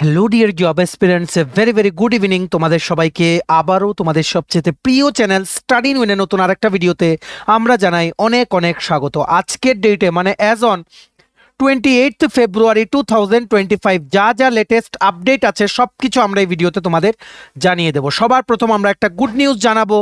Hello dear job aspirants, a very very good evening তোমাদের সবাইকে। আবারও তোমাদের সবচেয়ে প্রিয় চ্যানেল স্টাডি ইন উইনের নতুন আরেকটা ভিডিওতে আমরা জানাই অনেক অনেক স্বাগত। আজকের ডেটে মানে অ্যাজ অন 28 ফেব্রুয়ারি 2025 যা যা লেটেস্ট আপডেট আছে সব কিছু আমরা এই ভিডিওতে তোমাদের জানিয়ে দেব। সবার প্রথম আমরা একটা গুড নিউজ জানাবো।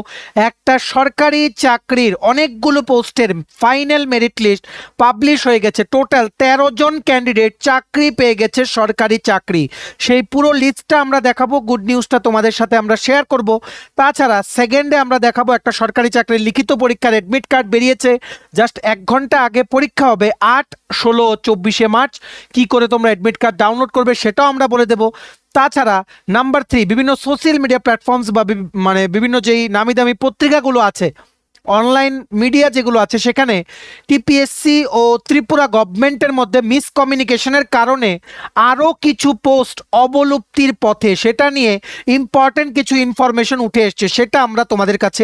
একটা সরকারি চাকরির অনেকগুলো পোস্টের ফাইনাল মেরিট লিস্ট পাবলিশ হয়ে গেছে। টোটাল 13 জন ক্যান্ডিডেট চাকরি পেয়ে গেছে, সরকারি চাকরি। সেই পুরো লিস্টটা আমরা দেখাবো, গুড নিউজটা তোমাদের সাথে আমরা শেয়ার করব। তাছাড়া সেকেন্ডে আমরা দেখাবো একটা সরকারি চাকরির লিখিত পরীক্ষার অ্যাডমিট কার্ড বেরিয়েছে। জাস্ট 1 ঘন্টা আগে পরীক্ষা হবে 8, 16, 24 মার্চ। কি করে তোমরা অ্যাডমিট কার্ড ডাউনলোড করবে সেটাও আমরা বলে দেবো। তাছাড়া নাম্বার 3, বিভিন্ন সোশ্যাল মিডিয়া প্ল্যাটফর্মস বা বিভিন্ন যেই নামি দামি পত্রিকাগুলো আছে, অনলাইন মিডিয়া যেগুলো আছে, সেখানে টিপিএসসি ও ত্রিপুরা গভর্নমেন্টের মধ্যে মিসকমিউনিকেশনের কারণে আরও কিছু পোস্ট অবলুপ্তির পথে, সেটা নিয়ে ইম্পর্টেন্ট কিছু ইনফরমেশন উঠে এসছে, সেটা আমরা তোমাদের কাছে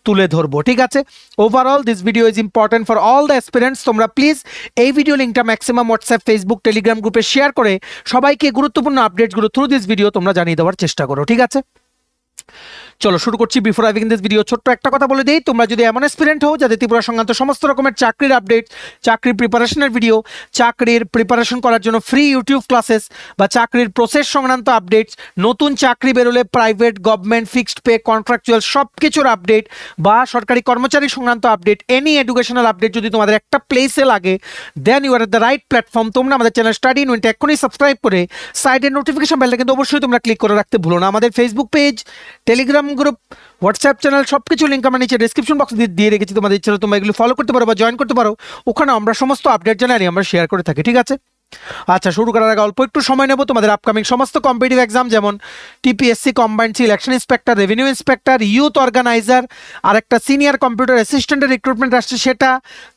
তুলে ধরবো। ঠিক আছে, overall this video is important for all the aspirants. তোমরা প্লিজ এই ভিডিও লিঙ্কটা ম্যাক্সিমাম হোয়াটসঅ্যাপ, ফেসবুক, টেলিগ্রাম গ্রুপে শেয়ার করে সবাইকে গুরুত্বপূর্ণ আপডেটসগুলো থ্রু দিস ভিডিও তোমরা জানিয়ে দেওয়ার চেষ্টা করো। ঠিক আছে, চলো শুরু করছি। বিফোর আইভিং দিস ভিডিও ছোট্ট একটা কথা বলে দিই, তোমরা যদি এমন অ্যাসপিরেন্ট হও যাদের ত্রিপুরা সংক্রান্ত সমস্ত রকমের চাকরির আপডেট, চাকরির প্রিপারেশনের ভিডিও, চাকরির প্রিপারেশন করার জন্য ফ্রি ইউটিউব ক্লাসেস বা চাকরির প্রসেস সংক্রান্ত আপডেটস, নতুন চাকরি বেরোলে private, government, fixed pay, contractual সব কিছুর আপডেট বা সরকারি কর্মচারী সংক্রান্ত আপডেট, এনি এডুকেশনাল আপডেট যদি তোমাদের একটা প্লেসে লাগে, then you are at the right platform. তোমরা আমাদের চ্যানেল স্টাডি ইন উইনটা এখনই সাবস্ক্রাইব করে সাইডের নোটিফিকেশন বেলটা কিন্তু অবশ্যই তোমরা ক্লিক করে রাখতে ভুলো না। আমাদের Facebook page, Telegram group, WhatsApp channel সবকিছু লিঙ্ক আমরা নিচে ডিসক্রিপশন বক্স দিয়ে রেখেছি। তোমাদের ইচ্ছা তোমরা এগুলো ফলো করতে পারো বা জয়েন করতে পারো। ওখানে আমরা সমস্ত আপডেট জানাই আমরা শেয়ার করে থাকি। ঠিক আছে, আচ্ছা শুরু করার আগে অল্প একটু সময় নেব। তোমাদের আপকামিং সমস্ত কম্পিটিটিভ এক্সাম যেমন TPSC combined election inspector, revenue inspector, youth organiser, আর একটা সিনিয়র কম্পিউটার অ্যাসিস্ট্যান্টের রিক্রুটমেন্ট আসছে সেটা,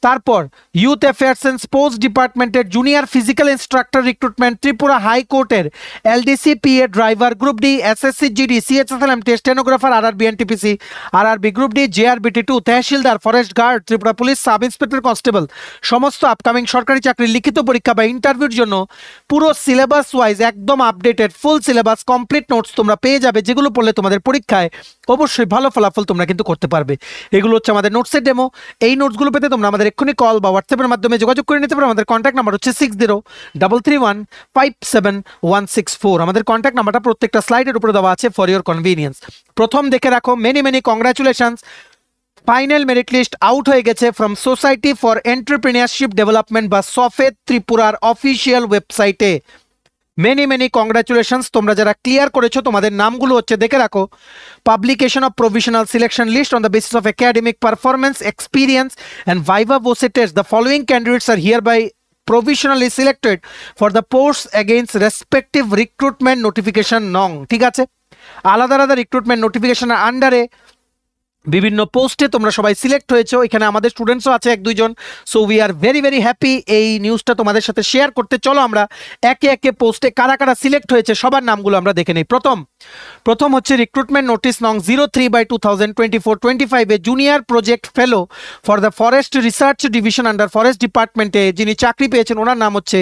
তারপর ইউথ অ্যাফেয়ার্স অ্যান্ড স্পোর্টস ডিপার্টমেন্টের junior physical instructor recruitment, Tripura হাইকোর্টের LDC PA driver, group D SSC GD CHSL MT stenographer, RRB NTPC, RRB group D, JRBT two, tehsildar, forest guard, Tripura police sub inspector constable, সমস্ত upcoming সরকারি চাকরির লিখিত পরীক্ষা বা ইন্টারভিউর জন্য পুরো সিলেবাস ওয়াইজ একদম updated full syllabus complete notes তোমরা পেয়ে যাবে, যেগুলো পড়লে তোমাদের পরীক্ষায় অবশ্যই ভালো ফলাফল তোমরা কিন্তু করতে পারবে। এগুলো হচ্ছে আমাদের নোটসের ডেমো। এই নোটসগুলো পেতে তোমরা আমাদের এক্ষুনি কল বা হোয়াটসঅ্যাপের মাধ্যমে যোগাযোগ করে নিতে পারো। আমাদের কন্ট্যাক্ট নাম্বার হচ্ছে 6033157164। আমাদের কন্ট্যাক্ট নাম্বারটা প্রত্যেকটা স্লাইডের উপরে দেওয়া আছে ফর ইওর কনভিনিয়েন্স। প্রথম দেখে রাখো, many many congratulations, final merit list out হয়ে গেছে from society for entrepreneurship development বা সফেদ ত্রিপুরার অফিসিয়াল ওয়েবসাইটে। মেনি মেনি কংগ্রাচুলেশনস, তোমরা যারা ক্লিয়ার করেছো তোমাদের নামগুলো হচ্ছে দেখে রাখো। Publication of provisional selection list on the basis of academic performance, experience and viva voce test. The following candidates are hereby provisionally selected for the posts against respective recruitment notification nong। ঠিক আছে, আলাদা আলাদা recruitment নোটিফিকেশনের আন্ডারে বিভিন্ন পোস্টে তোমরা সবাই সিলেক্ট হয়েছো। এখানে আমাদের স্টুডেন্টসও আছে 1-2 জন। So we are very very happy এই নিউজটা তোমাদের সাথে শেয়ার করতে। চলো আমরা একে একে পোস্টে কারা কারা সিলেক্ট হয়েছে সবার নামগুলো আমরা দেখে নিই। প্রথম হচ্ছে রিক্রুটমেন্ট নোটিস নং 03/2024-25 এ junior project fellow for the forest research division under forest ডিপার্টমেন্টে যিনি চাকরি পেয়েছেন ওনার নাম হচ্ছে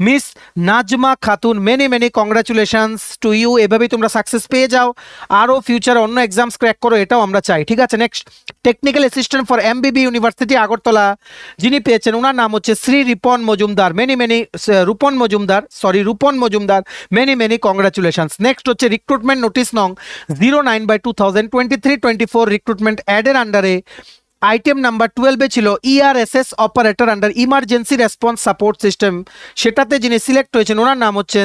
miss Nazma Khatun. Many many congratulations to you. এভাবেই তোমরা সাকসেস পেয়ে যাও, আরও ফিউচারে অন্য এক্সামস ক্র্যাক করো, এটাও আমরা চাই। ঠিক আছে, next technical assistant for MBB university Agartala যিনি পেয়েছেন ওনার নাম হচ্ছে Shri Rupan Majumdar. Rupan Majumdar, many many congratulations. Next হচ্ছে রিক্রুটমেন্ট নোটিস নং 09/2023-24 রিক্রুটমেন্ট অ্যাডের আন্ডারে আইটেম নাম্বার 12 ছিল ERSS operator under emergency response support system, সেটাতে যিনি সিলেক্ট হয়েছেন ওনার নাম হচ্ছে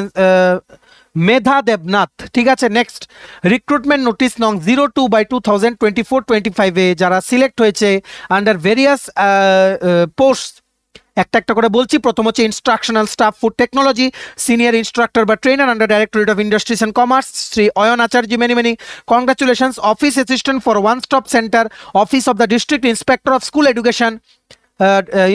মেধা দেবনাথ। ঠিক আছে, নেক্সট রিক্রুটমেন্ট নোটিস নং 02/2024-25 এ যারা সিলেক্ট হয়েছে আন্ডার ভেরিয়াস পোস্ট, একটা একটা করে বলছি। প্রথম হচ্ছে instructional staff food technology, senior instructor বা trainer under directorate of industries and commerce Shri Ayan Acharya. Many many congratulations. Office assistant for one stop centre, office of the district inspector of school education,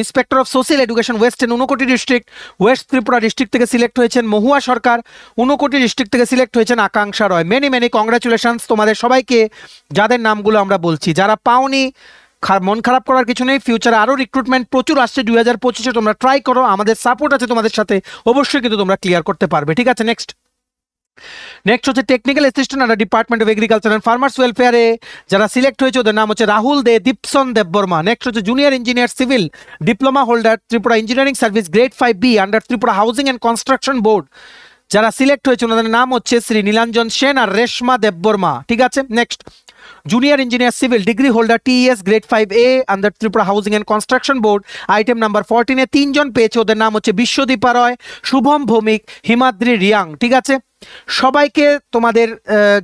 inspector of social education western Unakoti district, west Tripura district থেকে select হয়েছেন Mahua Sarkar. Unakoti district থেকে select হয়েছেন আকাঙ্ক্ষা রয়। Many many congratulations তোমাদের সবাইকে, যাদের নামগুলো আমরা বলছি। যারা পাওনি মন খারাপ করার কিছু নেই, ফিউচারে আরও রিক্রুটমেন্ট প্রচুর আসছে 2025-এ, তোমরা ট্রাই করো, আমাদের সাপোর্ট আছে তোমাদের সাথে, অবশ্যই কিন্তু তোমরা ক্লিয়ার করতে পারবে। ঠিক আছে, নেক্সট নেক্সট হচ্ছে technical assistant under department of agriculture and farmers ওয়েলফেয়ারে যারা সিলেক্ট হয়েছে ওদের নাম হচ্ছে রাহুল দে দীপসন দেববর্মা। নেক্সট হচ্ছে junior engineer civil diploma holder Tripura engineering service grade 5B under Tripura housing and construction board, যারা সিলেক্ট হয়েছে ওনাদের নাম হচ্ছে শ্রী নীলাঞ্জন সেন আর রেশমা দেববর্মা। ঠিক আছে, next junior engineer civil degree holder TES grade 5A under Tripura housing and construction board, item number 14-এ 3 জন পেয়েছে, ওদের নাম হচ্ছে বিশ্বদীপা রয়, শুভম ভৌমিক, হিমাদ্রি রিয়াং। ঠিক আছে, সবাইকে তোমাদের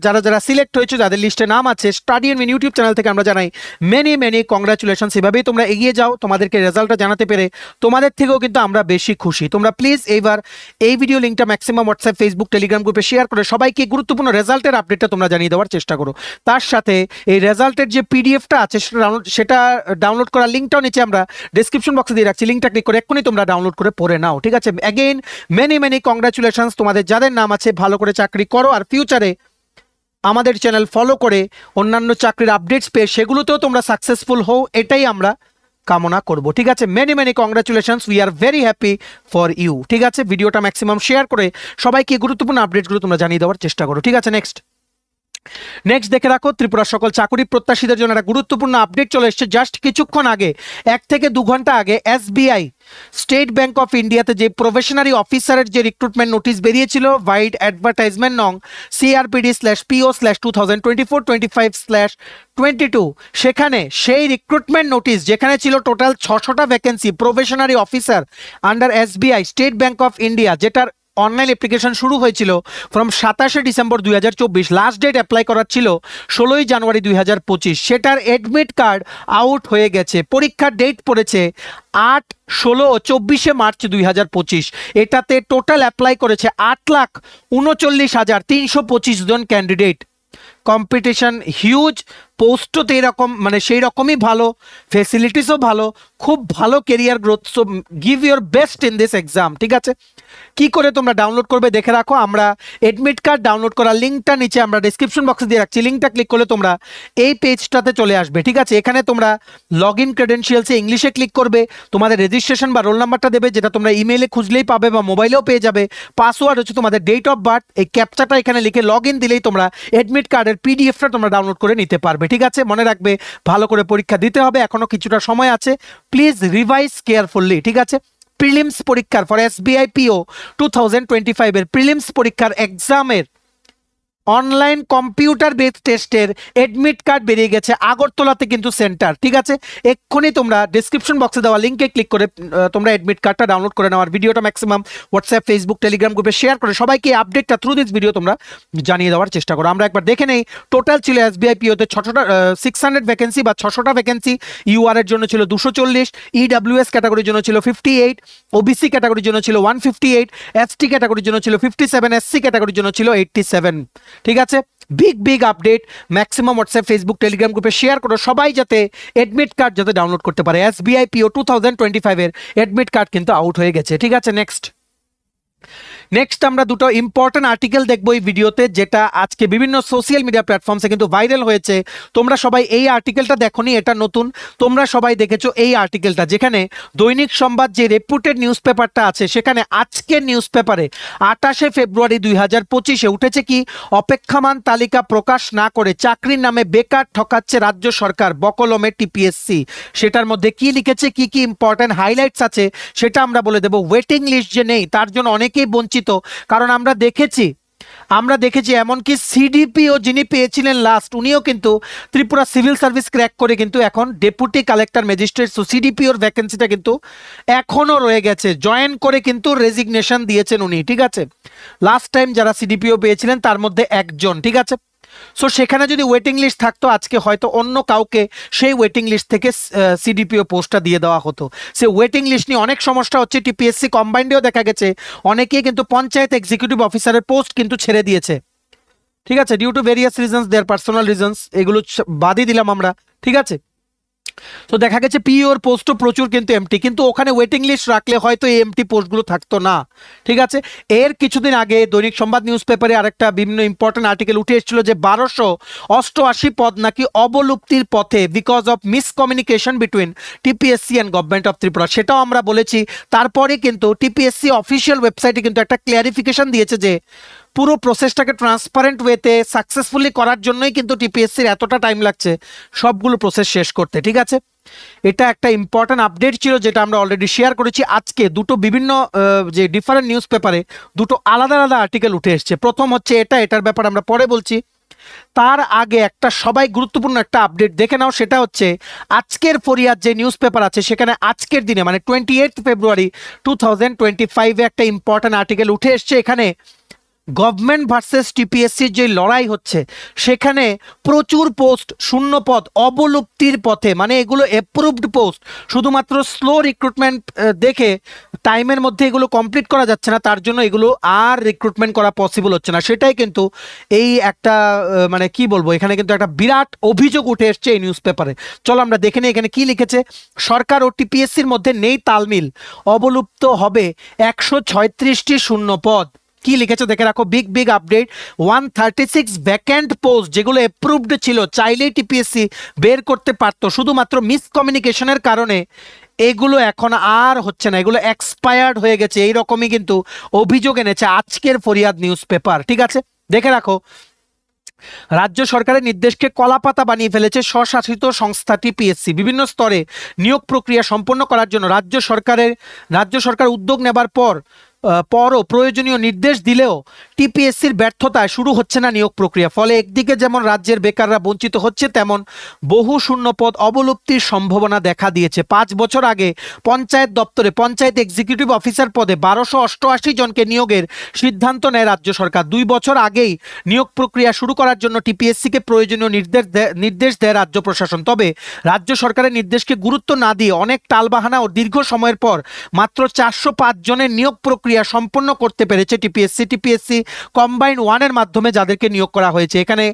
যারা যারা সিলেক্ট হয়েছে যাদের লিস্টে নাম আছে স্টাডি ইন ইউটিউব চ্যানেল থেকে আমরা জানাই মেনি কংগ্রাচুলেশনস। এভাবেই তোমরা এগিয়ে যাও, তোমাদেরকে রেজাল্টটা জানাতে পেরে তোমাদের থেকেও কিন্তু আমরা বেশি খুশি। তোমরা প্লিজ এইবার এই ভিডিও লিঙ্কটা ম্যাক্সিমাম হোয়াটসঅ্যাপ ফেসবুক টেলিগ্রাম গ্রুপে শেয়ার করে সবাইকে গুরুত্বপূর্ণ রেজাল্টের আপডেটটা তোমরা জানিয়ে দেওয়ার চেষ্টা করো। তার সাথে এই রেজাল্টের যে পিডিএফটা আছে সেটা ডাউনলোড করার লিঙ্কটাও নিচে আমরা ডেসক্রিপশন বক্সে দিয়ে রাখছি, লিঙ্কটা ক্লিক করে এক্ষুনি তোমরা ডাউনলোড করে পড়ে নাও। ঠিক আছে, অ্যাগেইন মেনি কংগ্রাচুলেশনস তোমাদের যাদের নাম আছে, ভালো করে চাকরি করো আর ফিউচারে আমাদের চ্যানেল ফলো করে অন্যান্য চাকরির আপডেটস পেয়ে সেগুলোতেও তোমরা সাকসেসফুল হও, এটাই আমরা কামনা করব। ঠিক আছে, many congratulations, we are very happy for you. ঠিক আছে, ভিডিওটা ম্যাক্সিমাম শেয়ার করে সবাইকে গুরুত্বপূর্ণ আপডেটগুলো তোমরা জানিয়ে দেওয়ার চেষ্টা করো। ঠিক আছে, নেক্সট দেখে রাখো ত্রিপুরার সকল চাকরি প্রত্যাশীদের জন্য একটা গুরুত্বপূর্ণ আপডেট চলে এসেছে জাস্ট কিছুক্ষণ আগে, 1 থেকে 2 ঘন্টা আগে। SBI স্টেট ব্যাংক অফ ইন্ডিয়াতে যে প্রফেশনারি অফিসারের যে রিক্রুটমেন্ট নোটিশ বেরিয়েছিল ভাইড অ্যাডভার্টাইজমেন্ট নং CRPD/PO/2024-25/22, সেখানে সেই রিক্রুটমেন্ট নোটিশ যেখানে ছিল টোটাল 600টা vacancy probationary officer under SBI state bank of India, যেটার অনলাইন অ্যাপ্লিকেশন শুরু হয়েছিল ফ্রম 27শে ডিসেম্বর 2024, লাস্ট ডেট অ্যাপ্লাই করার ছিল 16ই জানুয়ারি 2025, সেটার অ্যাডমিট কার্ড আউট হয়ে গেছে। পরীক্ষার ডেট পড়েছে 8, 16 ও 24শে মার্চ 2025। এটাতে টোটাল অ্যাপ্লাই করেছে 8,39,325 জন ক্যান্ডিডেট। কম্পিটিশন হিউজ, পোস্টও তো এরকম মানে সেই রকমই ভালো, ফেসিলিটিসও ভালো, খুব ভালো career growth. So give your best in this exam. ঠিক আছে, কি করে তোমরা ডাউনলোড করবে দেখে রাখো, আমরা এডমিট কার্ড ডাউনলোড করার লিঙ্কটা নিচে আমরা ডেসক্রিপশন বক্সে দিয়ে রাখছি, লিঙ্কটা ক্লিক করলে তোমরা এই পেজটাতে চলে আসবে। ঠিক আছে, এখানে তোমরা লগ ইন ক্রেডেনশিয়ালসে ইংলিশে ক্লিক করবে, তোমাদের রেজিস্ট্রেশন বা রোল নাম্বারটা দেবে যেটা তোমরা ইমেইলে খুঁজলেই পাবে বা মোবাইলেও পেয়ে যাবে। পাসওয়ার্ড হচ্ছে তোমাদের ডেট অফ বার্থ, এই ক্যাপচাটা এখানে লিখে লগ ইন দিলেই তোমরা এডমিট কার্ডের পিডিএফটা তোমরা ডাউনলোড করে নিতে পারবে। ঠিক আছে, মনে রাখবে ভালো করে পরীক্ষা দিতে হবে, এখনো কিছুটা সময় আছে, প্লিজ রিভাইজ কেয়ারফুললি। ঠিক আছে, প্রিলিমস পরীক্ষার ফর SBI PO 2025 এর প্রিলিমস পরীক্ষার এক্সামের অনলাইন কম্পিউটার বেস টেস্টের এডমিট কার্ড বেরিয়ে গেছে আগরতলাতে কিন্তু সেন্টার। ঠিক আছে, এক্ষুনি তোমরা ডেসক্রিপশন বক্সে দেওয়া লিঙ্কে ক্লিক করে তোমরা এডমিট কার্ডটা ডাউনলোড করে নাও। আর ভিডিওটা ম্যাক্সিমাম হোয়াটসঅ্যাপ ফেসবুক টেলিগ্রাম গ্রুপে শেয়ার করে সবাইকে আপডেটটা থ্রু দিস ভিডিও তোমরা জানিয়ে দেওয়ার চেষ্টা করো। আমরা একবার দেখে নেই, টোটাল ছিল SBI PO-তে 600 ভ্যাকেন্সি বা 600টা ভ্যাকেন্সি। UR এর জন্য ছিল 240, EWS ক্যাটাগরির জন্য ছিল 58, OBC ক্যাটাগরির জন্য ছিল 158, ST ক্যাটাগরির জন্য ছিল 57, SC ক্যাটাগরির জন্য ছিল 87। ঠিক আছে, big update, maximum WhatsApp Facebook Telegram গ্রুপে শেয়ার করো সবাই যাতে এডমিট কার্ড যাতে ডাউনলোড করতে পারে। SBI PO 2025 এর এডমিট কার্ড কিন্তু আউট হয়ে গেছে। ঠিক আছে, নেক্সট আমরা দুটো ইম্পর্টেন্ট আর্টিকেল দেখবো এই ভিডিওতে, যেটা আজকে বিভিন্ন সোশ্যাল মিডিয়া প্ল্যাটফর্মসে কিন্তু ভাইরাল হয়েছে। তোমরা সবাই এই আর্টিকেলটা দেখোনি, এটা নতুন, তোমরা সবাই দেখেছো এই আর্টিকেলটা, যেখানে দৈনিক সংবাদ যে রেপুটেড নিউজ পেপারটা আছে সেখানে আজকের নিউজ পেপারে 28শে ফেব্রুয়ারি 2025-এ উঠেছে কি, অপেক্ষমান তালিকা প্রকাশ না করে চাকরির নামে বেকার ঠকাচ্ছে রাজ্য সরকার, বকলমে TPSC। সেটার মধ্যে কি লিখেছে, কি ইম্পর্টেন্ট হাইলাইটস আছে সেটা আমরা বলে দেবো। ওয়েটিং লিস্ট যে নেই তার জন্য অনেকেই বঞ্চিত, কারণ আমরা দেখেছি এমনকি CDPO যিনি পেয়েছিলেন লাস্ট, উনিও কিন্তু ত্রিপুরা সিভিল সার্ভিস ক্র্যাক করে কিন্তু এখন ডেপুটি কালেক্টর ম্যাজিস্ট্রেট, সো CDPOর ভ্যাকেন্সিটা কিন্তু এখনো রয়ে গেছে, জয়েন করে কিন্তু রেজিগনেশন দিয়েছেন উনি। ঠিক আছে, লাস্ট টাইম যারা CDPO পেয়েছিলেন তার মধ্যে একজন। ঠিক আছে, সো সেখানে যদি ওয়েটিং লিস্ট থাকতো আজকে হয়তো অন্য কাউকে সেই ওয়েটিং লিস্ট থেকে CDPO পোস্টটা দিয়ে দেওয়া হতো। সে ওয়েটিং লিস্ট নিয়ে অনেক সমস্যা হচ্ছে, TPSC কম্বাইন্ডেও দেখা গেছে অনেকেই কিন্তু পঞ্চায়েত এক্সিকিউটিভ অফিসারের পোস্ট কিন্তু ছেড়ে দিয়েছে। ঠিক আছে, due to various reasons, their personal reasons, এগুলো বাদই দিলাম আমরা। ঠিক আছে, তো দেখা গেছে POর পোস্টও প্রচুর কিন্তু এমটি, কিন্তু ওখানে ওয়েটিং লিস্ট রাখলে হয়তো এই এমটি পোস্টগুলো থাকতো না। ঠিক আছে, এর কিছুদিন আগে দৈনিক সংবাদ নিউজ পেপারে আরেকটা বিভিন্ন ইম্পর্টেন্ট আর্টিকেল উঠে এসেছিল যে 1288 পদ নাকি অবলুপ্তির পথে because of miscommunication between TPSC and government of Tripura. সেটাও আমরা বলেছি। তারপরে কিন্তু TPSC অফিসিয়াল ওয়েবসাইটে কিন্তু একটা ক্লিয়ারিফিকেশন দিয়েছে যে পুরো প্রসেসটাকে ট্রান্সপারেন্ট ওয়েতে সাকসেসফুলি করার জন্যই কিন্তু টিপিএসসির এতটা টাইম লাগছে সবগুলো প্রসেস শেষ করতে, ঠিক আছে। এটা একটা ইম্পর্টেন্ট আপডেট ছিল যেটা আমরা অলরেডি শেয়ার করেছি। আজকে দুটো বিভিন্ন যে ডিফারেন্ট নিউজ পেপারে দুটো আলাদা আলাদা আর্টিকেল উঠে এসছে। প্রথম হচ্ছে এটার ব্যাপারে আমরা পরে বলছি। তার আগে একটা সবাই গুরুত্বপূর্ণ একটা আপডেট দেখে নাও, সেটা হচ্ছে আজকের ফরিয়াদ যে নিউজ পেপার আছে সেখানে আজকের দিনে মানে 28 ফেব্রুয়ারি 2025 একটা ইম্পর্টেন্ট আর্টিকেল উঠে এসছে। এখানে গভর্নমেন্ট ভার্সেস টিপিএসসির যে লড়াই হচ্ছে সেখানে প্রচুর পোস্ট শূন্য পদ অবলুপ্তির পথে, মানে এগুলো অ্যাপ্রুভড পোস্ট, শুধুমাত্র স্লো রিক্রুটমেন্ট দেখে টাইমের মধ্যে এগুলো কমপ্লিট করা যাচ্ছে না, তার জন্য এগুলো আর রিক্রুটমেন্ট করা পসিবল হচ্ছে না। সেটাই কিন্তু এই একটা মানে কি বলবো, এখানে কিন্তু একটা বিরাট অভিযোগ উঠে এসছে এই নিউজ পেপারে। চলো আমরা দেখে নিই এখানে কি লিখেছে। সরকার ও টিপিএসসির মধ্যে নেই তালমিল, অবলুপ্ত হবে 136টি শূন্য পদ। কি লিখেছে দেখে রাখো, বিগ আপডেট। 136 ভ্যাকেন্ট পোস্ট যেগুলো অ্যাপ্রুভড ছিল, চাইলেই টিপিএসসি বের করতে পারতো, শুধুমাত্র মিসকমিউনিকেশনের কারণে এগুলো এখন আর হচ্ছে না, এগুলো এক্সপায়ার্ড হয়ে গেছে। এইরকমই কিন্তু অভিযোগ এনেছে আজকের ফরিয়াদ নিউজ পেপার, ঠিক আছে। দেখে রাখো, রাজ্য সরকারের নির্দেশকে কলাপাতা বানিয়ে ফেলেছে স্বশাসিত সংস্থা টিপিএসসি। বিভিন্ন স্তরে নিয়োগ প্রক্রিয়া সম্পন্ন করার জন্য রাজ্য সরকার উদ্যোগ নেবার পরও প্রয়োজনীয় নির্দেশ দিলেও টিপিএসসির ব্যর্থতায় শুরু হচ্ছে না নিয়োগ প্রক্রিয়া। ফলে একদিকে যেমন রাজ্যের বেকাররা বঞ্চিত হচ্ছে, তেমন বহু শূন্য পদ অবলুপ্তির সম্ভাবনা দেখা দিয়েছে। 5 বছর আগে পঞ্চায়েত দপ্তরে পঞ্চায়েত এক্সিকিউটিভ অফিসার পদে 1288 জনকে নিয়োগের সিদ্ধান্ত নেয় রাজ্য সরকার। 2 বছর আগেই নিয়োগ প্রক্রিয়া শুরু করার জন্য টিপিএসসিকে প্রয়োজনীয় নির্দেশ দেয় রাজ্য প্রশাসন। তবে রাজ্য সরকারের নির্দেশকে গুরুত্ব না দিয়ে অনেক টালবাহানা ও দীর্ঘ সময়ের পর মাত্র 405 জনের নিয়োগ প্রক্রিয়া সম্পন্ন করতে পেরেছে টিপিএসসি কম্বাইন্ড 1 এর মাধ্যমে যাদেরকে নিয়োগ করা হয়েছে। এখানে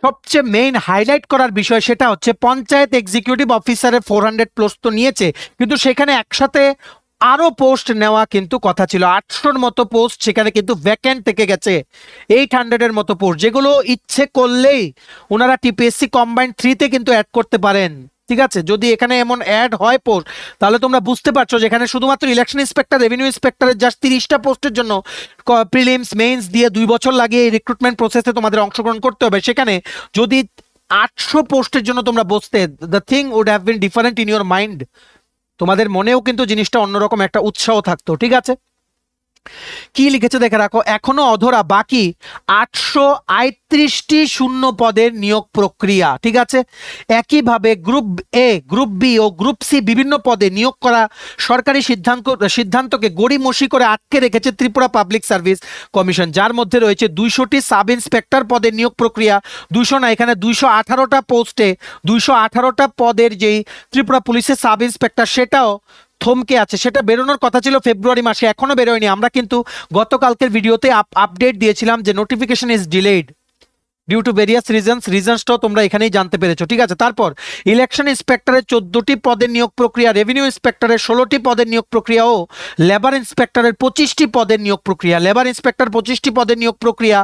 সবচেয়ে মেইন হাইলাইট করার বিষয় সেটা হচ্ছে পঞ্চায়েত এক্সিকিউটিভ অফিসারের 400 পোস্ট তো নিয়েছে, কিন্তু সেখানে একসাথে আরো পোস্ট নেওয়া কিন্তু কথা ছিল। 800-র মতো পোস্ট সেখানে কিন্তু ভ্যাকেন্ট থেকে গেছে। 800-এর মতো পোস্ট যেগুলো ইচ্ছে করলেই ওনারা টিপিএসসি কম্বাইন্ড 3-তে কিন্তু অ্যাড করতে পারেন, ঠিক আছে। যদি এখানে এমন অ্যাড হয় পোস্ট, তাহলে তোমরা বুঝতে পারছো যে এখানে শুধুমাত্র ইলেকশন ইন্সপেক্টর, রেভিনিউ ইন্সপেক্টরের জাস্ট 30টা পোস্টের জন্য প্রিলিমস মেইনস দিয়ে 2 বছর লাগিয়ে এই রিক্রুটমেন্ট প্রসেসে তোমাদের অংশগ্রহণ করতে হবে। সেখানে যদি 800 পোস্টের জন্য তোমরা বসতে, the thing would have been different in your mind. তোমাদের মনেও কিন্তু জিনিসটা অন্যরকম একটা উৎসাহ থাকতো, ঠিক আছে। কি লিখেছে দেখে রাখো, এখনো অধরা বাকি 838টি শূন্য পদের নিয়োগ প্রক্রিয়া, ঠিক আছে। একইভাবে গ্রুপ এ, গ্রুপ বি ও গ্রুপ সি বিভিন্ন পদে নিয়োগ করা সরকারি সিদ্ধান্তকে গড়িমসি করে আটকে রেখেছে ত্রিপুরা পাবলিক সার্ভিস কমিশন, যার মধ্যে রয়েছে 200টি সাব ইন্সপেক্টর পদের নিয়োগ প্রক্রিয়া। 200 না, এখানে 218টা পোস্টে 218টা পদের যেই ত্রিপুরা পুলিশের সাব ইন্সপেক্টর সেটাও থমকে আছে। সেটা বেরোনোর কথা ছিল ফেব্রুয়ারি মাসে, এখনো বেরোয়নি। আমরা কিন্তু গতকালকের ভিডিওতে আপডেট দিয়েছিলাম যে notification is delayed due to various রিজনসটাও তোমরা এখানেই জানতে পেরেছো, ঠিক আছে। তারপর ইলেকশন ইন্সপেক্টরের 14টি পদের নিয়োগ প্রক্রিয়া, রেভিনিউ ইন্সপেক্টরের 16টি পদের নিয়োগ প্রক্রিয়া ও লেবার ইন্সপেক্টরের 25টি পদের নিয়োগ প্রক্রিয়া। লেবার ইন্সপেক্টর 25টি পদের নিয়োগ প্রক্রিয়া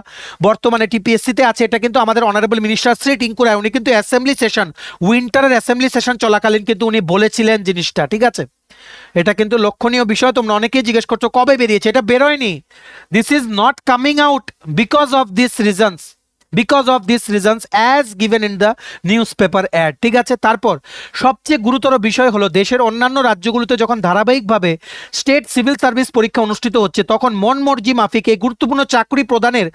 বর্তমানে টিপিএসসিতে আছে। এটা কিন্তু আমাদের অনারেবল মিনিস্টার শ্রী টিঙ্কু রায়, উনি কিন্তু অ্যাসেম্বলি সেশন, উইন্টারের অ্যাসেম্বলি সেশন চলাকালীন কিন্তু উনি বলেছিলেন জিনিসটা, ঠিক আছে। এটা কিন্তু লক্ষণীয় বিষয়। তোমরা অনেকেই জিজ্ঞেস করছো কবে বেরিয়েছে, এটা বেরোয়নি। This is not coming out because of this reasons as given in the newspaper ad, ঠিক আছে। তারপর সবচেয়ে গুরুতর বিষয় হলো, দেশের অন্যান্য রাজ্যগুলোতে যখন ধারাবাহিকভাবে স্টেট সিভিল সার্ভিস পরীক্ষা অনুষ্ঠিত হচ্ছে, তখন মন মর্জি মাফিক এই গুরুত্বপূর্ণ চাকরি প্রদানের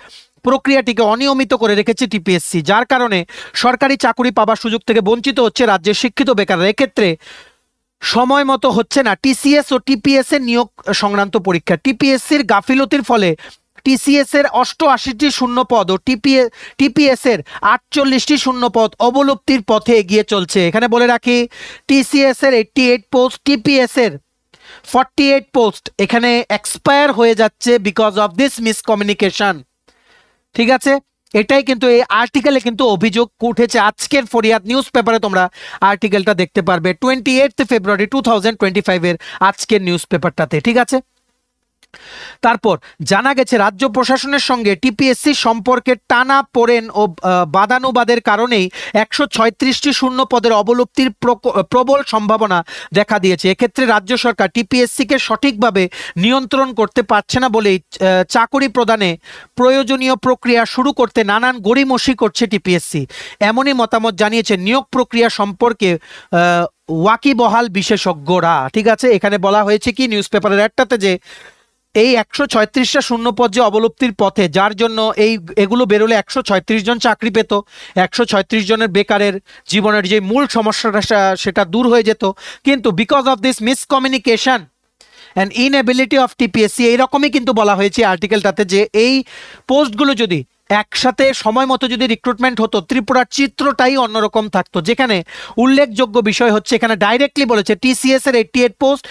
প্রক্রিয়াটিকে অনিয়মিত করে রেখেছে টিপিএসসি, যার কারণে সরকারি চাকরি পাবার সুযোগ থেকে বঞ্চিত হচ্ছে রাজ্যের শিক্ষিত বেকাররা। এক্ষেত্রে সময় মতো হচ্ছে না টিসিএস ও টিপিএস এর নিয়োগ সংক্রান্ত পরীক্ষা। টিপিএসসির গাফিলতির ফলে টিসিএস এর 88টি শূন্য পদ ও টিপিএস এর 48টি শূন্য পদ অবলুপ্তির পথে এগিয়ে চলছে। এখানে বলে রাখি, টিসিএস এর 88 পোস্ট, টিপিএস এর 48 পোস্ট এখানে এক্সপায়ার হয়ে যাচ্ছে বিকজ অফ দিস মিসকমিউনিকেশন, ঠিক আছে। এটাই কিন্তু এই আর্টিকেলে কিন্তু অভিযোগ উঠেছে। আজকের ফরিয়াদ নিউজ পেপারে তোমরা আর্টিকেলটা দেখতে পারবে 28 ফেব্রুয়ারি 2025 এর আজকের নিউজ পেপারটাতে, ঠিক আছে। তারপর জানা গেছে রাজ্য প্রশাসনের সঙ্গে টিপিএসসি সম্পর্কে টানা পোড়েন ও বাদানুবাদের কারণেই 136টি শূন্য পদের অবলুপ্তির প্রবল সম্ভাবনা দেখা দিয়েছে। এক্ষেত্রে রাজ্য সরকার টিপিএসসিকে সঠিকভাবে নিয়ন্ত্রণ করতে পারছে না বলেই চাকরি প্রদানে প্রয়োজনীয় প্রক্রিয়া শুরু করতে নানান গড়িমসি করছে টিপিএসসি। এমনই মতামত জানিয়েছে নিয়োগ প্রক্রিয়া সম্পর্কে ওয়াকিবহাল বিশেষজ্ঞরা। ঠিক আছে, এখানে বলা হয়েছে কি নিউজ পেপারের একটাতে যে এই 136টা শূন্যপদ যে অবলুপ্তির পথে, যার জন্য এগুলো বেরোলে 136 জন চাকরি পেত, 136 জনের বেকারের জীবনের যে মূল সমস্যাটা সেটা দূর হয়ে যেত। কিন্তু because of this miscommunication and inability of TPSC, এইরকমই কিন্তু বলা হয়েছে আর্টিকেলটাতে যে এই পোস্টগুলো যদি একসাথে সময় মতো যদি রিক্রুটমেন্ট হতো, ত্রিপুরার চিত্রটাই অন্যরকম থাকতো। যেখানে উল্লেখযোগ্য বিষয় হচ্ছে এখানে ডাইরেক্টলি বলেছে টিসিএস এর 88 পোস্ট,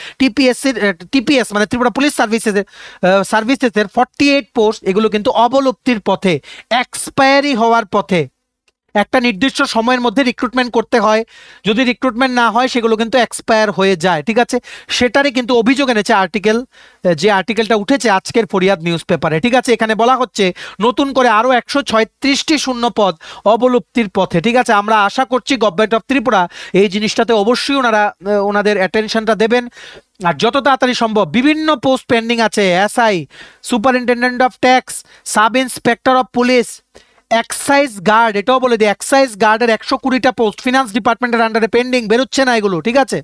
টিপিএস মানে ত্রিপুরা পুলিশ সার্ভিসেসের 48 পোস্ট, এগুলো কিন্তু অবলুপ্তির পথে, এক্সপায়ারি হওয়ার পথে। একটা নির্দিষ্ট সময়ের মধ্যে রিক্রুটমেন্ট করতে হয়, যদি রিক্রুটমেন্ট না হয় সেগুলো কিন্তু এক্সপায়ার হয়ে যায়। ঠিক আছে, সেটারই কিন্তু অভিযোগ এনেছে যে আর্টিকেলটা উঠেছে আজকের ফরিয়াদ নিউজ পেপারে। ঠিক আছে, এখানে বলা হচ্ছে নতুন করে আরও 136টি শূন্যপদ অবলুপ্তির পথে। ঠিক আছে, আমরা আশা করছি গভর্নমেন্ট অফ ত্রিপুরা এই জিনিসটাতে অবশ্যই ওনাদের অ্যাটেনশনটা দেবেন, আর যত তাড়াতাড়ি সম্ভব। বিভিন্ন পোস্ট পেন্ডিং আছে, SI, superintendent of tax, sub inspector of police, excise guard, এটাও বলে দিই এক্সাইজ গার্ডের 120টা পোস্ট ফিনান্স ডিপার্টমেন্টের আন্ডারে পেন্ডিং, বেরোচ্ছে না এগুলো। ঠিক আছে,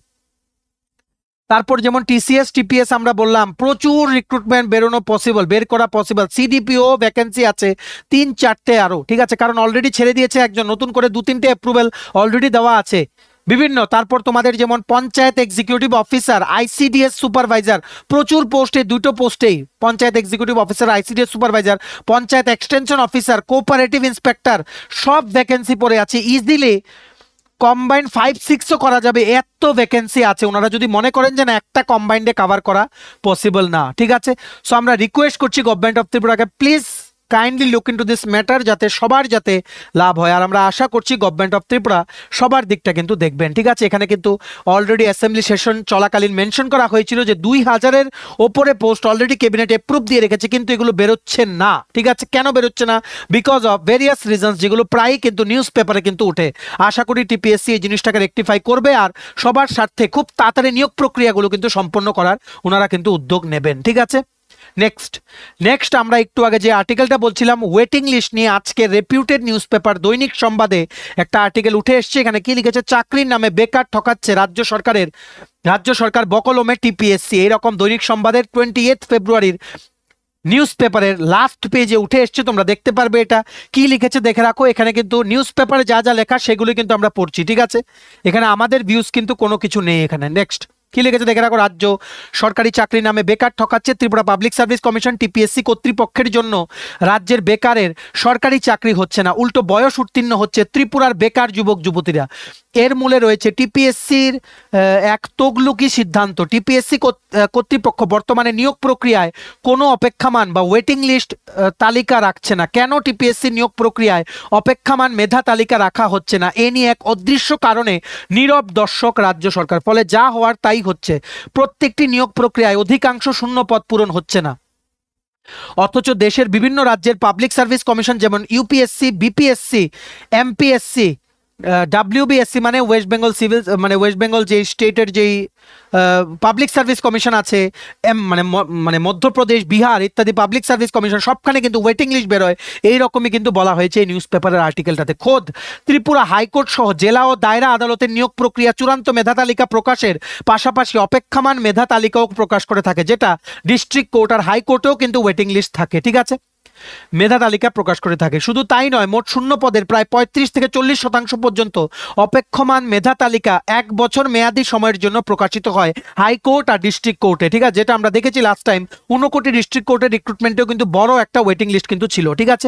তারপর যেমন টিসিএস টিপিএস আমরা বললাম প্রচুর রিক্রুটমেন্ট বের করা পসিবল। সিডিপিও ভ্যাকেন্সি আছে 3-4টে আরো। ঠিক আছে, কারণ অলরেডি ছেড়ে দিয়েছে একজন, নতুন করে 2-3টে অ্যাপ্রুভাল অলরেডি দেওয়া আছে বিভিন্ন। তারপর তোমাদের যেমন panchayat executive officer, ICDS supervisor, প্রচুর পোস্টে, 2টো পোস্টেই panchayat executive officer, ICDS supervisor, panchayat extension officer, cooperative inspector, সব ভ্যাকেন্সি পড়ে আছে। ইজিলি কম্বাইন্ড 5-6ও করা যাবে, এত ভ্যাকেন্সি আছে। ওনারা যদি মনে করেন যে না একটা কম্বাইন্ডে কভার করা পসিবল না। ঠিক আছে, সো আমরা রিকোয়েস্ট করছি গভর্নমেন্ট অফ ত্রিপুরাকে please kindly look into this matter, যাতে সবার যাতে লাভ হয়। আর আমরা আশা করছি গভর্নমেন্ট অফ ত্রিপুরা সবার দিকটা কিন্তু দেখবেন। ঠিক আছে, এখানে কিন্তু অলরেডি অ্যাসেম্বলি সেশন চলাকালীন মেনশন করা হয়েছিল যে 2000-এর ওপরে পোস্ট অলরেডি ক্যাবিনেট অ্যাপ্রুভ দিয়ে রেখেছে, কিন্তু এগুলো বেরোচ্ছে না। ঠিক আছে, কেন বেরোচ্ছে না? বিকজ অফ ভেরিয়াস রিজনস, যেগুলো প্রায়ই কিন্তু নিউজ পেপারে কিন্তু উঠে। আশা করি টিপিএসসি এই জিনিসটাকে রেকটিফাই করবে আর সবার স্বার্থে খুব তাড়াতাড়ি নিয়োগ প্রক্রিয়াগুলো কিন্তু সম্পন্ন করার ওনারা কিন্তু উদ্যোগ নেবেন। ঠিক আছে, নেক্সট আমরা একটু আগে যে আর্টিকেলটা বলছিলাম ওয়েটিং লিস্ট নিয়ে, আজকে রেপিউটেড নিউজ পেপার দৈনিক সংবাদে একটা আর্টিকেল উঠে এসছে। এখানে কি লিখেছে? চাকরির নামে বেকার ঠকাচ্ছে রাজ্য সরকার বকলমে টিপিএসসি। এইরকম দৈনিক সংবাদের 28 ফেব্রুয়ারির নিউজ পেপারের লাস্ট পেজে উঠে এসছে, তোমরা দেখতে পারবে। এটা কি লিখেছে দেখে রাখো। এখানে কিন্তু নিউজ পেপারে যা যা লেখা সেগুলো কিন্তু আমরা পড়ছি। ঠিক আছে, এখানে আমাদের ভিউজ কিন্তু কোনো কিছু নেই এখানে। নেক্সট কি লিখেছে দেখে রাখো। রাজ্য সরকারি চাকরি নামে বেকার ঠকাচ্ছে Tripura public service commission. TPSC কর্তৃপক্ষের জন্য রাজ্যের বেকারের সরকারি চাকরি হচ্ছে না, উল্টো বয়স উত্তীর্ণ হচ্ছে ত্রিপুরার বেকার যুবক যুবতীরা। এর মূলে রয়েছে টিপিএসসির এক তগলুকি সিদ্ধান্ত। টিপিএসসি কর্তৃপক্ষ বর্তমানে নিয়োগ প্রক্রিয়ায় কোনো অপেক্ষামান বা ওয়েটিং লিস্ট তালিকা রাখছে না। কেন টিপিএসসি নিয়োগ প্রক্রিয়ায় অপেক্ষামান মেধা তালিকা রাখা হচ্ছে না, এ নিয়ে এক অদৃশ্য কারণে নীরব দর্শক রাজ্য সরকার। ফলে যা হওয়ার তাই হচ্ছে, প্রত্যেকটি নিয়োগ প্রক্রিয়ায় অধিকাংশ শূন্য পদ পূরণ হচ্ছে না। অথচ দেশের বিভিন্ন রাজ্যের পাবলিক সার্ভিস কমিশন যেমন ইউপিএসসি, বিপিএসসি, এমপিএসসি, ডাব্লিউবিএসসি মানে ওয়েস্ট বেঙ্গল যে স্টেটের যেই পাবলিক সার্ভিস কমিশন আছে, মানে মধ্যপ্রদেশ, বিহার ইত্যাদি পাবলিক সার্ভিস কমিশন, সবখানে কিন্তু ওয়েটিং লিস্ট বেরোয়। এইরকমই কিন্তু বলা হয়েছে এই নিউজ পেপারের আর্টিকেলটাতে। খোদ ত্রিপুরা হাইকোর্ট সহ জেলা ও দায়রা আদালতের নিয়োগ প্রক্রিয়া চূড়ান্ত মেধা তালিকা প্রকাশের পাশাপাশি অপেক্ষামান মেধা তালিকাও প্রকাশ করে থাকে, যেটা ডিস্ট্রিক্ট কোর্ট আর হাইকোর্টেও কিন্তু ওয়েটিং লিস্ট থাকে। ঠিক আছে, মেধা তালিকা প্রকাশ করে থাকে। শুধু তাই নয়, মোট শূন্য পদের প্রায় 35-40% পর্যন্ত অপেক্ষমান মেধা তালিকা 1 বছর মেয়াদী সময়ের জন্য প্রকাশিত হয় হাইকোর্ট আর ডিস্ট্রিক্ট কোর্টে। ঠিক আছে, যেটা আমরা দেখেছি লাস্ট টাইম 59 ডিস্ট্রিক্ট কোর্টের রিক্রুটমেন্টেও কিন্তু বড় একটা ওয়েটিং লিস্ট কিন্তু ছিল। ঠিক আছে,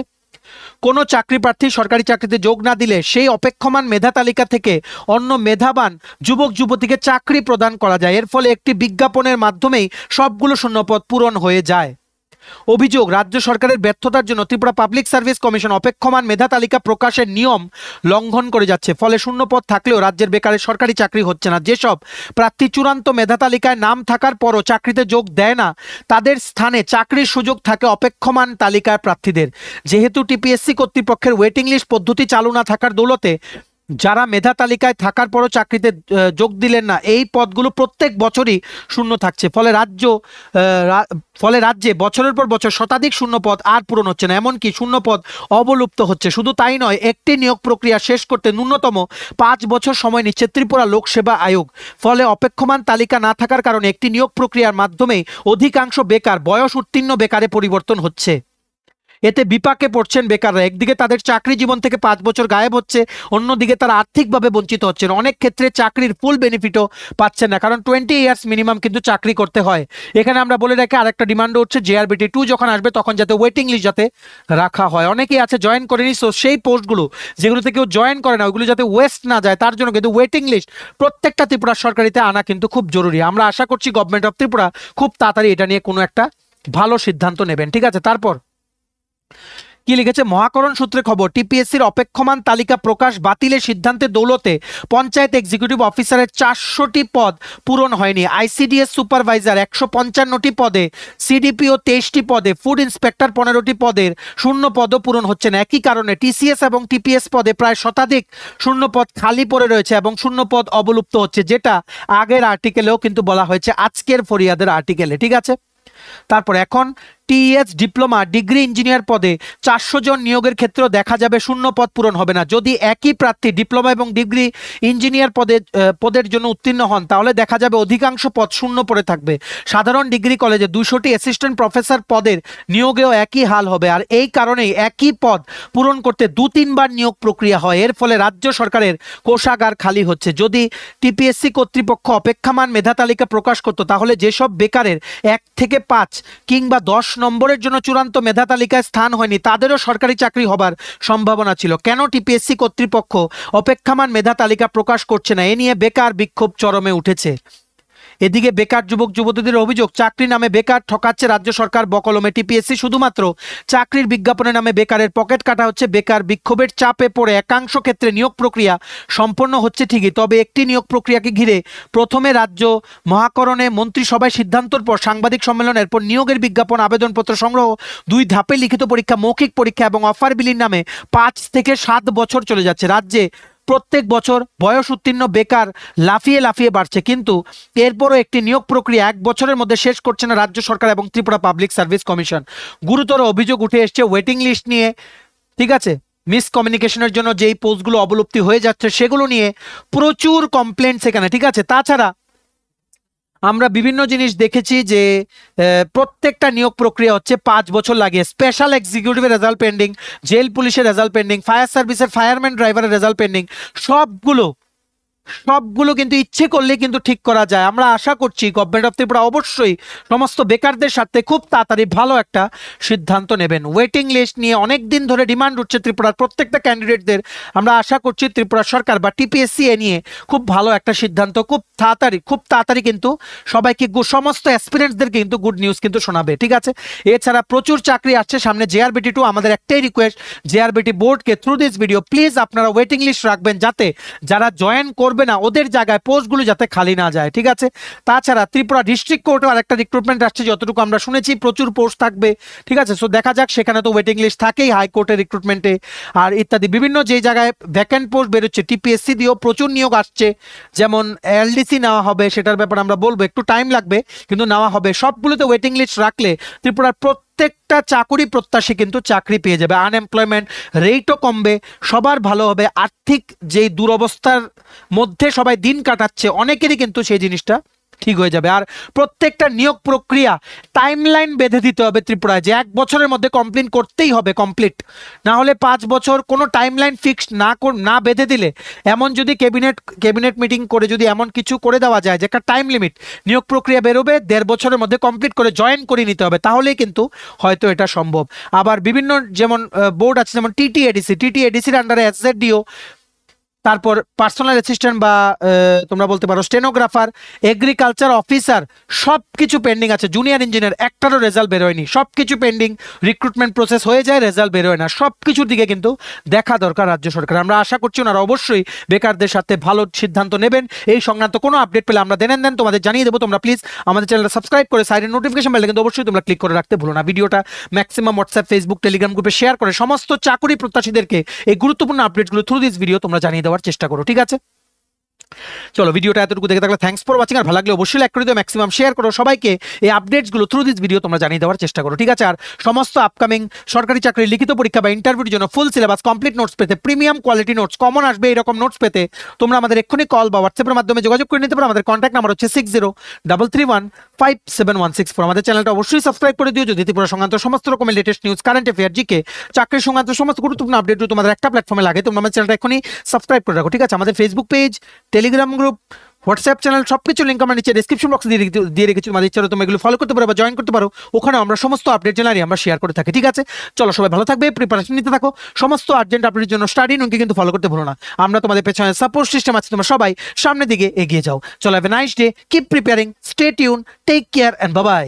কোনো চাকরি প্রার্থী সরকারি চাকরিতে যোগ না দিলে সেই অপেক্ষমান মেধা তালিকা থেকে অন্য মেধাবান যুবক যুবতীকে চাকরি প্রদান করা যায়। এর ফলে একটি বিজ্ঞাপনের মাধ্যমেই সবগুলো শূন্যপদ পূরণ হয়ে যায়। অভিযোগ, রাজ্য সরকারের ব্যর্থতার জন্য ত্রিপুরা পাবলিক সার্ভিস কমিশন অপেক্ষমান মেধা তালিকা প্রকাশের নিয়ম লঙ্ঘন করে যাচ্ছে। ফলে শূন্য পদ থাকলেও রাজ্যের বেকারের সরকারি চাকরি হচ্ছে না। যেসব প্রার্থী চূড়ান্ত মেধা তালিকায় নাম থাকার পরও চাকরিতে যোগ দেয় না, তাদের স্থানে চাকরির সুযোগ থাকে অপেক্ষমান তালিকার প্রার্থীদের। যেহেতু টিপিএসসি কর্তৃপক্ষের ওয়েটিং লিস্ট পদ্ধতি চালু না থাকার দৌলতে যারা মেধা তালিকায় থাকার পরও চাকরিতে যোগ দিলেন না, এই পদগুলো প্রত্যেক বছরই শূন্য থাকছে। ফলে রাজ্যে বছরের পর বছর শতাধিক শূন্য পদ আর পূরণ হচ্ছে না, এমনকি শূন্য পদ অবলুপ্ত হচ্ছে। শুধু তাই নয়, একটি নিয়োগ প্রক্রিয়া শেষ করতে ন্যূনতম 5 বছর সময় নিচ্ছে ত্রিপুরা লোকসেবা আয়োগ। ফলে অপেক্ষমান তালিকা না থাকার কারণে একটি নিয়োগ প্রক্রিয়ার মাধ্যমেই অধিকাংশ বেকার বয়স উত্তীর্ণ বেকারে পরিবর্তন হচ্ছে। এতে বিপাকে পড়ছেন বেকাররা। একদিকে তাদের চাকরি জীবন থেকে 5 বছর গায়েব হচ্ছে, অন্যদিকে তারা আর্থিকভাবে বঞ্চিত হচ্ছেন। অনেক ক্ষেত্রে চাকরির ফুল বেনিফিটও পাচ্ছেন না, কারণ 20 ইয়ার্স মিনিমাম কিন্তু চাকরি করতে হয়। এখানে আমরা বলে রাখি আরেকটা ডিমান্ডও হচ্ছে JRBT 2 যখন আসবে তখন যাতে ওয়েটিং লিস্ট যাতে রাখা হয়। অনেকেই আছে জয়েন করেনি, সো সেই পোস্টগুলো যেগুলোতে কেউ জয়েন করে না ওইগুলো যাতে ওয়েস্ট না যায় তার জন্য কিন্তু ওয়েটিং লিস্ট প্রত্যেকটা ত্রিপুরা সরকারিতে আনা কিন্তু খুব জরুরি। আমরা আশা করছি গভর্নমেন্ট অফ ত্রিপুরা খুব তাড়াতাড়ি এটা নিয়ে কোনো একটা ভালো সিদ্ধান্ত নেবেন। ঠিক আছে, তারপর কি লিখেছে, মহাকরণ সূত্রে খবর, টিপিএসসির অপেক্ষমান তালিকা প্রকাশ বাতিলের সিদ্ধান্তের দৌলতে পঞ্চায়েত এক্সিকিউটিভ অফিসারের 400টি পদ পূরণ হয়নি। আইসিডিএস সুপারভাইজার 155টি পদে, সিডিপিও 23টি পদে, ফুড ইন্সপেক্টর 15টি পদের শূন্য পদও পূরণ হচ্ছে না। একই কারণে টিসিএস এবং টিপিএস পদে প্রায় শতাধিক শূন্য পদ খালি পড়ে রয়েছে এবং শূন্য পদ অবলুপ্ত হচ্ছে, যেটা আগের আর্টিকেলেও কিন্তু বলা হয়েছে, আজকের ফরিয়াদের আর্টিকেলে। ঠিক আছে, তারপর এখন টিএস ডিপ্লোমা ডিগ্রি ইঞ্জিনিয়ার পদে 400 জন নিয়োগের ক্ষেত্রেও দেখা যাবে শূন্য পদ পূরণ হবে না। যদি একই প্রার্থী ডিপ্লোমা এবং ডিগ্রি ইঞ্জিনিয়ার পদের জন্য উত্তীর্ণ হন, তাহলে দেখা যাবে অধিকাংশ পদ শূন্য পড়ে থাকবে। সাধারণ ডিগ্রি কলেজে 200টি অ্যাসিস্ট্যান্ট প্রফেসর পদের নিয়োগেও একই হাল হবে। আর এই কারণেই একই পদ পূরণ করতে 2-3 বার নিয়োগ প্রক্রিয়া হয়। এর ফলে রাজ্য সরকারের কোষাগার খালি হচ্ছে। যদি টিপিএসসি কর্তৃপক্ষ অপেক্ষমান মেধা তালিকা প্রকাশ করত, তাহলে যেসব বেকারের 1 থেকে 5 কিংবা 10 নম্বরের জন্য চূড়ান্ত মেধা তালিকায় স্থান হয়নি, তাদেরও সরকারি চাকরি হবার সম্ভাবনা ছিল। কেন টিপিএসসি কর্তৃপক্ষ অপেক্ষমান মেধা তালিকা প্রকাশ করছে না, এ নিয়ে বেকার বিক্ষোভ চরমে উঠেছে। এদিকে বেকার যুবক যুবতীদের অভিযোগ, চাকরি নামে বেকার ঠকাচ্ছে রাজ্য সরকার বকলমে। টিপিএসসি শুধুমাত্র চাকরির বিজ্ঞাপনের নামে বেকারের পকেট কাটা হচ্ছে। বেকার বিক্ষোভের চাপে পড়ে একাংশ ক্ষেত্রে নিয়োগ প্রক্রিয়া সম্পন্ন হচ্ছে ঠিকই, তবে একটি নিয়োগ প্রক্রিয়াকে ঘিরে প্রথমে রাজ্য মহাকরণে মন্ত্রিসভায় সিদ্ধান্তর পর সাংবাদিক সম্মেলনের পর নিয়োগের বিজ্ঞাপন, আবেদনপত্র সংগ্রহ, 2 ধাপে লিখিত পরীক্ষা, মৌখিক পরীক্ষা এবং অফার বিলির নামে 5 থেকে 7 বছর চলে যাচ্ছে। রাজ্যে প্রত্যেক বছর বয়স উত্তীর্ণ বেকার লাফিয়ে লাফিয়ে বাড়ছে, কিন্তু এরপরও একটি নিয়োগ প্রক্রিয়া 1 বছরের মধ্যে শেষ করছে না রাজ্য সরকার এবং ত্রিপুরা পাবলিক সার্ভিস কমিশন। গুরুতর অভিযোগ উঠে এসছে ওয়েটিং লিস্ট নিয়ে। ঠিক আছে, মিসকমিউনিকেশনের জন্য যেই পোস্টগুলো অবলুপ্তি হয়ে যাচ্ছে সেগুলো নিয়ে প্রচুর কমপ্লেন্টস এখানে। ঠিক আছে, তাছাড়া আমরা বিভিন্ন জিনিস দেখেছি যে প্রত্যেকটা নিয়োগ প্রক্রিয়া হচ্ছে 5 বছর লাগে। স্পেশাল এক্সিকিউটিভের রেজাল্ট পেন্ডিং, জেল পুলিশের রেজাল্ট পেন্ডিং, ফায়ার সার্ভিসের ফায়ারম্যান ড্রাইভারের রেজাল্ট পেন্ডিং, সবগুলো কিন্তু ইচ্ছে করলে কিন্তু ঠিক করা যায়। আমরা আশা করছি গভর্নমেন্ট অফ ত্রিপুরা অবশ্যই সমস্ত বেকারদের সাথে খুব তাড়াতাড়ি ভালো একটা সিদ্ধান্ত নেবেন। ওয়েটিং লিস্ট নিয়ে অনেক দিন ধরে ডিমান্ড উঠছে ত্রিপুরার প্রত্যেকটা ক্যান্ডিডেটদের। আমরা আশা করছি ত্রিপুরা সরকার বা টিপিএসসি এ নিয়ে খুব ভালো একটা সিদ্ধান্ত খুব তাড়াতাড়ি কিন্তু সবাইকে, সমস্ত অ্যাসপিরেন্টসদেরকে কিন্তু গুড নিউজ কিন্তু শোনাবে। ঠিক আছে, এছাড়া প্রচুর চাকরি আসছে সামনে। JRBT 2 আমাদের একটাই রিকোয়েস্ট, JRBT বোর্ডকে থ্রু দিস ভিডিও প্লিজ আপনারা ওয়েটিং লিস্ট রাখবেন, যাতে যারা জয়েন করবে না ওদের জায়গায় পোস্টগুলো যাতে খালি না যায়। ঠিক আছে, তাছাড়া ত্রিপুরা ডিস্ট্রিক্ট কোর্টেও আরেকটা রিক্রুটমেন্ট আসছে, যতটুকু আমরা শুনেছি প্রচুর পোস্ট থাকবে। ঠিক আছে, সো দেখা যাক, সেখানে তো ওয়েটিং লিস্ট থাকেই হাইকোর্টের রিক্রুটমেন্টে আর ইত্যাদি বিভিন্ন যে জায়গায় ভ্যাকেন্ট পোস্ট বেরোচ্ছে। টিপিএসসি দিয়েও প্রচুর নিয়োগ আসছে, যেমন এলডিসি নেওয়া হবে, সেটার ব্যাপারে আমরা বলবো, একটু টাইম লাগবে কিন্তু নেওয়া হবে। সবগুলোতে ওয়েটিং লিস্ট রাখলে ত্রিপুরার প্রত্যেকটা চাকরি প্রত্যাশী কিন্তু চাকরি পেয়ে যাবে, আনএমপ্লয়মেন্ট রেটও কমবে, সবার ভালো হবে। আর্থিক যেই দুরবস্থার মধ্যে সবাই দিন কাটাচ্ছে অনেকেরই কিন্তু সেই জিনিসটা ঠিক হয়ে যাবে। আর প্রত্যেকটা নিয়োগ প্রক্রিয়া টাইমলাইন বেঁধে দিতে হবে ত্রিপুরায়, যে 1 বছরের মধ্যে কমপ্লিট করতেই হবে, কমপ্লিট না হলে 5 বছর কোনো টাইমলাইন ফিক্সড না বেঁধে দিলে, এমন যদি ক্যাবিনেট মিটিং করে যদি এমন কিছু করে দেওয়া যায় যে একটা টাইম লিমিট, নিয়োগ প্রক্রিয়া বেরোবে 1.5 বছরের মধ্যে কমপ্লিট করে জয়েন করে নিতে হবে, তাহলেই কিন্তু হয়তো এটা সম্ভব। আবার বিভিন্ন যেমন বোর্ড আছে, যেমন টিটিএডিসির আন্ডারে SZDO, তারপর পার্সোনাল অ্যাসিস্ট্যান্ট বা তোমরা বলতে পারো স্টেনোগ্রাফার, এগ্রিকালচার অফিসার, সব কিছু পেন্ডিং আছে। জুনিয়র ইঞ্জিনিয়ার একটারও রেজাল্ট বেরোয়নি, সব কিছু পেন্ডিং। রিক্রুটমেন্ট প্রসেস হয়ে যায়, রেজাল্ট বেরোয় না। সব কিছুর দিকে কিন্তু দেখা দরকার রাজ্য সরকার। আমরা আশা করছি ওনারা অবশ্যই বেকারদের সাথে ভালো সিদ্ধান্ত নেবেন। এই সংক্রান্ত কোনো আপডেট পেলে আমরা দেন তোমাদের জানিয়ে দেবো। তোমরা প্লিজ আমাদের চ্যানেলটা সাবস্ক্রাইব করে সাইডের নোটিফিকেশন বেলটা কিন্তু অবশ্যই তোমরা ক্লিক করে রাখতে ভুলো না। ভিডিওটা ম্যাক্সিমাম হোয়াটসঅ্যাপ, ফেসবুক, টেলিগ্রাম গ্রুপে শেয়ার করে সমস্ত চাকরি প্রত্যাশীদেরকে এই গুরুত্বপূর্ণ আপডেটগুলো থ্রু দিস ভিডিও তোমরা জানিয়ে দেওয়ার চেষ্টা করো, ঠিক আছে? চলো, ভিডিওটা এতটুকু দেখে থাকলে থ্যাঙ্কস ফর ওয়াচিং। আর ভালো লাগলে অবশ্যই লাইক করে দিও, ম্যাক্সিমাম শেয়ার করো, সবাইকে এই আপডেটসগুলো থ্রু দিস ভিডিও তোমরা জানিয়ে দেওয়ার চেষ্টা করো, ঠিক আছে? আর সমস্ত আপকামিং সরকারি চাকরির লিখিত পরীক্ষা বা ইন্টারভিউর জন্য ফুল সিলেবাস, কমপ্লিট নোটস পেতে, প্রিমিয়াম কোয়ালিটি নোটস, কমন আসবে এরকম নোটস পেতে তোমরা আমাদের এক্ষুনি কল বা হোয়াটসঅ্যাপের মাধ্যমে যোগাযোগ করে নিতে পারো। আমাদের কন্ট্যাক্ট নাম্বার হচ্ছে 6033157164। আমাদের চ্যানেলটা অবশ্যই সাবস্ক্রাইব করে দিও যদি ত্রিপুরা সংক্রান্ত সমস্ত রকমের latest news, current affair, GK, চাকরির সংক্রান্ত সমস্ত গুরুত্বপূর্ণ আপডেটগুলো তোমাদের একটা প্ল্যাটফর্মে লাগে। তোমরা আমাদের চ্যানেলটা এখনই সাবস্ক্রাইব করে রাখো, ঠিক আছে? আমাদের Facebook page, Telegram group, WhatsApp channel সবকিছু লিঙ্ক আমরা নিচে ডেসক্রিপশন বক্সে দিয়ে রেখেছি। তোমাদের ইচ্ছা তোমরা এগুলো ফলো করতে পারো বা জয়েন করতে পারো। ওখানে আমরা সমস্ত আপডেট জানাই আমরা শেয়ার করে থাকি, ঠিক আছে? চলো, সবাই ভালো থাকবে, প্রিপারেশন নিতে থাকো। সমস্ত আর্জেন্ট আপডেটের জন্য স্টাডি নুনকে কিন্তু ফলো করতে ভুলো না। আমরা তোমাদের পেছনে সাপোর্ট সিস্টেম আছে, তোমরা সবাই সামনের দিকে এগিয়ে যাও। চলো, have a nice day, keep preparing, stay tune, take care and bye by.